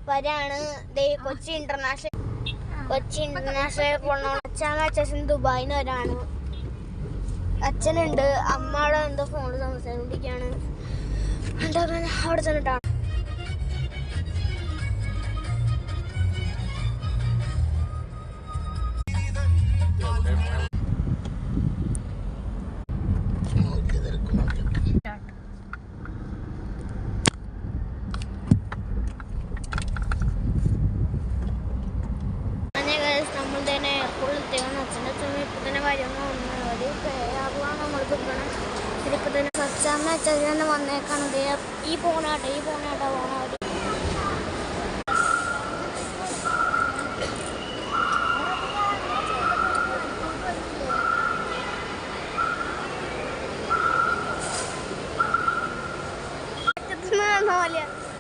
വരാണ് കൊച്ചി ഇന്റർനാഷണൽ പോണ അച്ഛൻ ദുബായിന്ന് വരാണ്. അച്ഛനുണ്ട്, അമ്മയുടെ എന്തോ ഫോണിൽ സംസാരിക്കൊണ്ടിരിക്കുകയാണ്. അവിടെ ചെന്നിട്ടാണ് നമ്മൾ തന്നെ എയർപോർട്ടിലെത്തിയാണ്. അച്ഛൻ്റെ ഇപ്പം തന്നെ വരുന്ന ഒരു പേരാണ് നമ്മൾ കിട്ടണം. ഇതിപ്പോൾ തന്നെ അച്ഛമ്മ അച്ഛൻ തന്നെ വന്നേക്കാണ്. ഈ പോണാട്ടെ പോണ അവർ പോലെ